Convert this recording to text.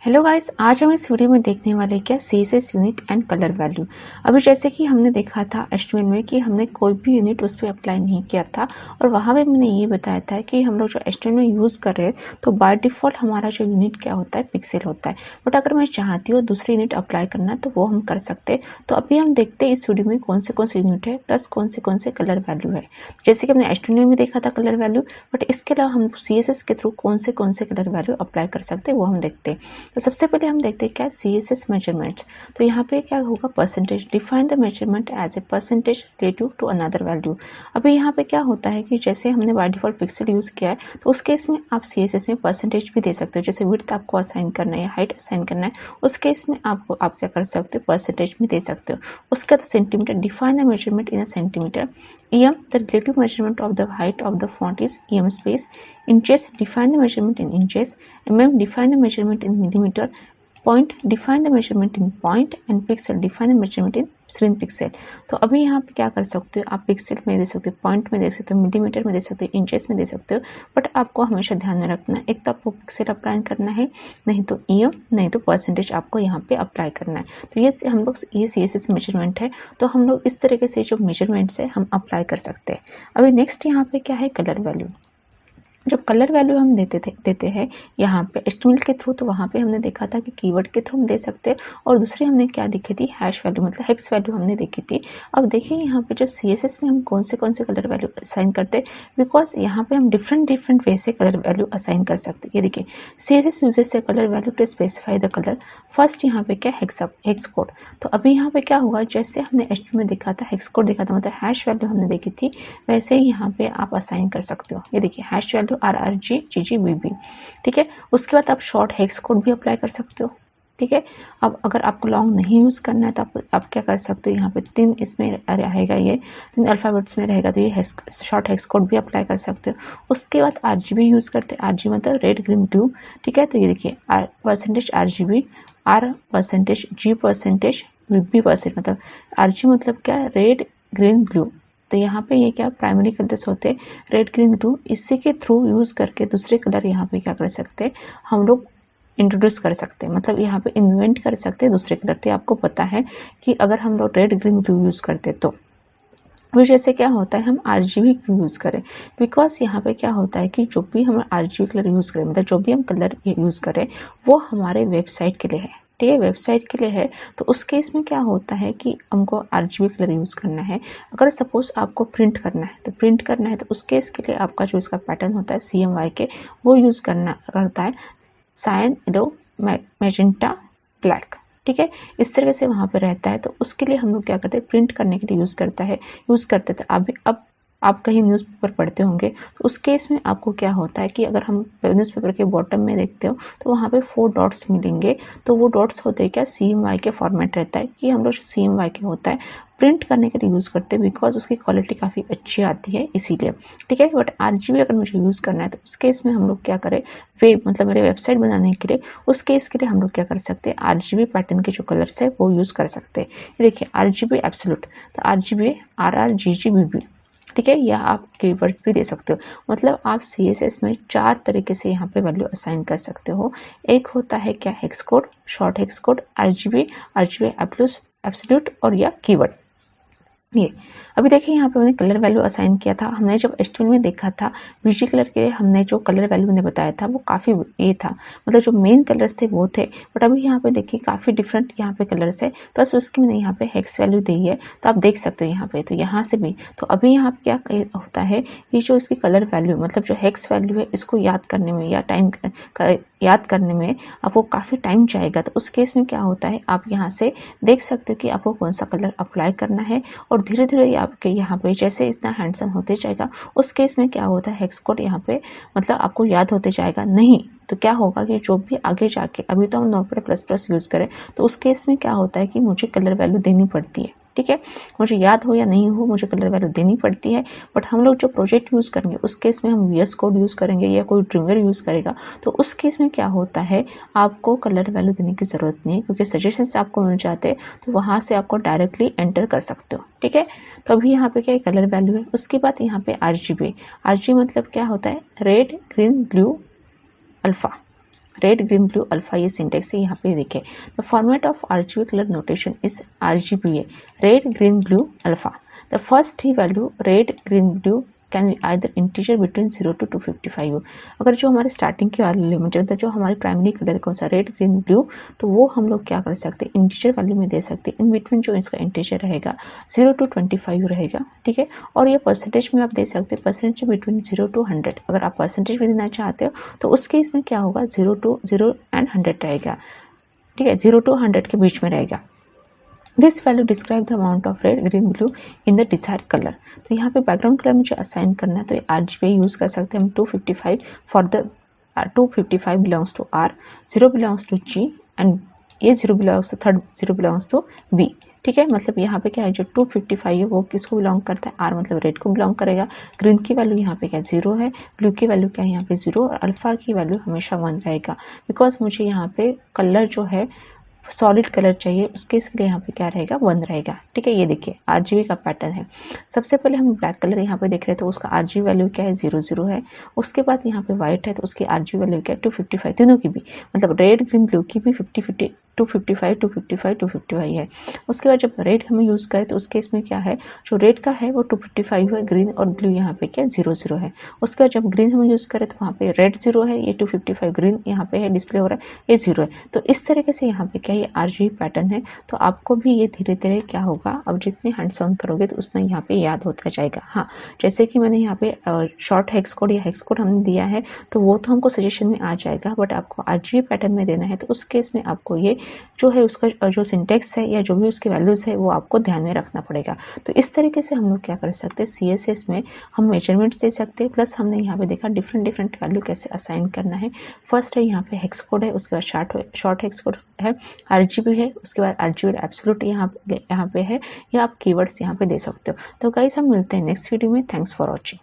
Hello guys, आज हम इस वीडियो में देखने वाले क्या CSS unit and colour value. अभी जैसे कि हमने देखा था एचटीएमएल में कि हमने कोई भी यूनिट उस पर अप्लाई नहीं किया था और वहाँ पे मैंने ये बताया था कि हम लोग जो एचटीएमएल में यूज़ कर रहे हैं तो बाय डिफ़ॉल्ट हमारा जो यूनिट क्या होता है, पिक्सल होता है। बट अगर मैं चाहती हूँ दूसरी यूनिट अप्लाई करना तो वो हम कर सकते हैं। तो अभी हम देखते हैं इस वीडियो में कौन से यूनिट है प्लस कौन से कलर वैल्यू है। जैसे कि हमने एचटीएमएल में देखा था कलर वैल्यू, बट इसके अलावा हम सीएसएस के थ्रू कौन से कलर वैल्यू अप्लाई कर सकते हैं वो हम देखते हैं। तो सबसे पहले हम देखते हैं क्या सीएसएस मेजरमेंट्स। तो यहाँ पे क्या होगा, percentage. Define the measurement as a percentage relative to another value. अभी यहाँ पे क्या होता है कि जैसे हमने बाय डिफॉल्ट पिक्सल यूज़ किया है तो उस केस में आप सीएसएस में परसेंटेज भी दे सकते हो। जैसे विड्थ आपको असाइन करना है या हाइट असाइन करना है, उस केस में आप क्या कर सकते हो, परसेंटेज भी दे सकते हो। उसके बाद centimetre, define the measurement in a centimetre. em, the relative measurement of the height of the font is em space. Inches, define the measurement in inches. mm, define the measurement in millimeter. Point, define the measurement in point. And pixel, define the measurement in screen pixel. तो अभी यहाँ पे क्या कर सकते हो, आप pixel में दे सकते हो, पॉइंट में दे सकते हो, मिलीमीटर में दे सकते हो, इंचेस में दे सकते हो। बट आपको हमेशा ध्यान में रखना है, एक तो आपको पिक्सल अप्लाई करना है, नहीं तो ईएम, नहीं तो परसेंटेज आपको यहाँ पे अप्लाई करना है। तो ये हम लोग ये सीएसएस मेजरमेंट है, तो हम लोग इस तरीके से जो मेजरमेंट्स है हम अप्लाई कर सकते हैं। अभी नेक्स्ट यहाँ पे क्या है, कलर वैल्यू। जब कलर वैल्यू हम देते हैं यहाँ पे एचटीएमएल के थ्रू, तो वहाँ पे हमने देखा था कि कीवर्ड के थ्रू हम दे सकते हैं। और दूसरी हमने क्या देखी थी, हैश वैल्यू मतलब हेक्स वैल्यू हमने देखी थी। अब देखिए यहाँ पे जो सीएसएस में हम कौन से कलर वैल्यू असाइन करते हैं, बिकॉज यहाँ पे हम डिफरेंट वे से कलर वैल्यू असाइन कर सकते हैं। ये देखिए, CSS uses a colour value to specify the colour. First यहाँ पे क्या, हेक्स कोड। तो अभी यहाँ पे क्या होगा, जैसे हमने एचटीएमएल में देखा था, हेक्स कोड देखा था, मतलब हैश वैल्यू हमने देखी थी, वैसे ही यहाँ पे आप असाइन कर सकते हो। ये देखिए, hash value RRG GG BB, ठीक है। उसके बाद आप शॉर्ट हेक्स कोड भी अप्लाई कर सकते हो, ठीक है। अब अगर आपको लॉन्ग नहीं यूज़ करना है तो आप क्या कर सकते हो, यहाँ पे 3 इसमें रहेगा, ये 3 अल्फ़ाबेट्स में रहेगा, तो ये शॉर्ट हेक्स कोड भी अप्लाई कर सकते हो। उसके बाद RGB यूज़ करते हैं, RGB मतलब रेड ग्रीन ब्लू, ठीक है। तो ये देखिए, percentage RGB, R percentage, G percentage, BB percent, मतलब RG मतलब क्या, रेड ग्रीन ब्लू। तो यहाँ पे ये क्या प्राइमरी कलर्स होते हैं, रेड ग्रीन ब्लू। इसी के थ्रू यूज़ करके दूसरे कलर यहाँ पे क्या कर सकते हैं, हम लोग इंट्रोड्यूस कर सकते हैं, मतलब यहाँ पे इन्वेंट कर सकते हैं दूसरे कलर। तो आपको पता है कि अगर हम लोग रेड ग्रीन ब्लू यूज़ करते तो फिर जैसे क्या होता है, हम RGB क्यों यूज़ करें, बिकॉज यहाँ पे क्या होता है कि जो भी हम RGB कलर यूज़ करें, मतलब जो भी हम कलर यूज़ करें वो हमारे वेबसाइट के लिए है, ठीक है, वेबसाइट के लिए है। तो उस केस में क्या होता है कि हमको RGB कलर यूज़ करना है। अगर सपोज आपको प्रिंट करना है, तो प्रिंट करना है तो उस केस के लिए आपका जो इसका पैटर्न होता है CMYK, वो यूज़ करता है साइन, येलो, मैजेंटा, ब्लैक, ठीक है। इस तरह से वहाँ पे रहता है। तो उसके लिए हम लोग क्या करते हैं, प्रिंट करने के लिए यूज़ करते थे। अभी अब आप कहीं न्यूज़पेपर पढ़ते होंगे तो उस केस में आपको क्या होता है कि अगर हम न्यूज़पेपर के बॉटम में देखते हो तो वहाँ पे 4 डॉट्स मिलेंगे। तो वो डॉट्स होते हैं क्या, CMYK फॉर्मेट रहता है, कि हम लोग CMYK होता है प्रिंट करने के लिए यूज़ करते हैं, बिकॉज उसकी क्वालिटी काफ़ी अच्छी आती है इसीलिए, ठीक है। बट RGB अगर मुझे यूज़ करना है तो उस केस में हम लोग क्या करें, मतलब मेरे वेबसाइट बनाने के लिए, उस केस के लिए हम लोग क्या कर सकते हैं, RGB पैटर्न के जो कलर्स है वो यूज़ कर सकते हैं। ये देखिए, RGB एब्सोल्यूट, तो RGB RRGGBB, ठीक है। या आप कीवर्ड्स भी दे सकते हो, मतलब आप CSS में 4 तरीके से यहाँ पे वैल्यू असाइन कर सकते हो। एक होता है क्या, hex code, short hex code, RGB absolute और या कीवर्ड। ये अभी देखिए, यहाँ पे मैंने कलर वैल्यू असाइन किया था। हमने जब एचटीएमएल में देखा था बीजी कलर के, हमने जो कलर वैल्यू ने बताया था वो काफ़ी ये था, मतलब जो मेन कलर्स थे वो थे। बट अभी यहाँ पे देखिए काफ़ी डिफरेंट यहाँ पे कलर्स है, प्लस उसकी मैंने यहाँ पे हेक्स वैल्यू दी है, तो आप देख सकते हो यहाँ पे। तो यहाँ से भी, तो अभी यहाँ पे क्या होता है, ये जो इसकी कलर वैल्यू मतलब जो हेक्स वैल्यू है, इसको याद करने में या याद करने में आपको काफ़ी टाइम जाएगा। तो उस केस में क्या होता है, आप यहाँ से देख सकते हो कि आपको कौन सा कलर अप्लाई करना है। और धीरे धीरे आपके यहाँ पे जैसे इतना हैंडसम होते जाएगा, उस केस में क्या होता है, हेक्स कोड यहाँ पे मतलब आपको याद होते जाएगा। नहीं तो क्या होगा कि जो भी आगे जाके, अभी तो हम नोटपैड प्लस प्लस यूज़ करें, तो उस केस में क्या होता है कि मुझे कलर वैल्यू देनी पड़ती है, ठीक है। मुझे याद हो या नहीं हो, मुझे कलर वैल्यू देनी पड़ती है। बट हम लोग जो प्रोजेक्ट यूज़ करेंगे उस केस में हम VS कोड यूज़ करेंगे या कोई ड्रीमवेयर यूज़ करेगा, तो उस केस में क्या होता है, आपको कलर वैल्यू देने की ज़रूरत नहीं है, क्योंकि सजेशंस आपको मिल जाते हैं, तो वहाँ से आपको डायरेक्टली एंटर कर सकते हो, ठीक है। तो अभी यहाँ पे क्या कलर वैल्यू है। उसके बाद यहाँ पे RGB मतलब क्या होता है, red green blue alpha, red green blue alpha ये सिंटेक्स है यहाँ पे देखें। The format of RGB colour notation is RGBA red green blue alpha. The first three value red green blue can be either integer between 0 to 255 हो। अगर जो हमारे starting की वैल्यू मतलब जो हमारी प्राइमरी कलर कौन सा रेड ग्रीन ब्लू, तो वो हम लोग क्या कर सकते हैं इंटीजर वैल्यू में दे सकते हैं। इन बिटवीन जो इसका इंटीजर रहेगा 0 to 25 रहेगा, ठीक है। और ये परसेंटेज में आप दे सकते हैं, परसेंटेज बिटवीन 0 to 100। अगर आप परसेंटेज में देना चाहते हो तो उस केस में क्या होगा 0 to 0 and 100 रहेगा, ठीक है, 0 to 100 के बीच में रहेगा। This value describe the amount of red green blue in the desired colour. तो यहाँ पे बैकग्राउंड कलर मुझे असाइन करना है, तो RGB यूज़ कर सकते हैं हम 255 for the 255 belongs to R, 0 belongs to G and ये 0 belongs to third 0 belongs to B, ठीक है। मतलब यहाँ पे क्या है जो 255 है वो किसको बिलोंग करता है, R मतलब रेड को बिलोंग करेगा। ग्रीन की वैल्यू यहाँ पे क्या 0 है, ब्लू की वैल्यू क्या है यहाँ पे 0 और अल्फा की वैल्यू हमेशा 1 रहेगा, बिकॉज मुझे यहाँ पे कलर जो है सॉलिड कलर चाहिए, उसके इसलिए यहाँ पे क्या रहेगा 1 रहेगा, ठीक है। ये देखिए RGB का पैटर्न है। सबसे पहले हम ब्लैक कलर यहाँ पे देख रहे हैं तो उसका RGB वैल्यू क्या है 00 है। उसके बाद यहाँ पे व्हाइट है तो उसकी RGB वैल्यू क्या है 255, तीनों की भी मतलब रेड ग्रीन ब्लू की भी 255 255 है। उसके बाद जब रेड हम यूज़ करें तो उस केस में क्या है जो रेड का है वो 255 है, ग्रीन और ब्लू यहाँ पे क्या 00 है। उसके बाद जब ग्रीन हम यूज़ करें तो वहाँ पे रेड 0 है, ये 255 ग्रीन यहाँ पे है डिस्प्ले हो रहा है, ये 0 है। तो इस तरीके से यहाँ पे क्या ये RGB पैटर्न है। तो आपको भी ये धीरे धीरे क्या होगा, अब जितने हैंड्स ऑन करोगे तो उतना यहाँ पे याद होता जाएगा। हाँ, जैसे कि मैंने यहाँ पे शॉर्ट हेक्स कोड या हेक्स कोड हमने दिया है तो वो तो हमको सजेशन में आ जाएगा, बट आपको RGB पैटर्न में देना है तो उस केस में आपको ये जो है उसका जो सिंटेक्स है या जो भी उसके वैल्यूज़ है वो आपको ध्यान में रखना पड़ेगा। तो इस तरीके से हम लोग क्या कर सकते हैं CSS में हम मेजरमेंट्स दे सकते हैं, प्लस हमने यहाँ पे देखा डिफरेंट वैल्यू कैसे असाइन करना है। फर्स्ट है यहाँ पे हेक्स कोड है, उसके बाद शॉर्ट हेक्स कोड है, RGB है, उसके बाद RGB एब्सोल्यूट यहाँ पे है, या आप कीवर्ड्स यहाँ पे दे सकते हो। तो गाइस हम मिलते हैं नेक्स्ट वीडियो में। Thanks for watching.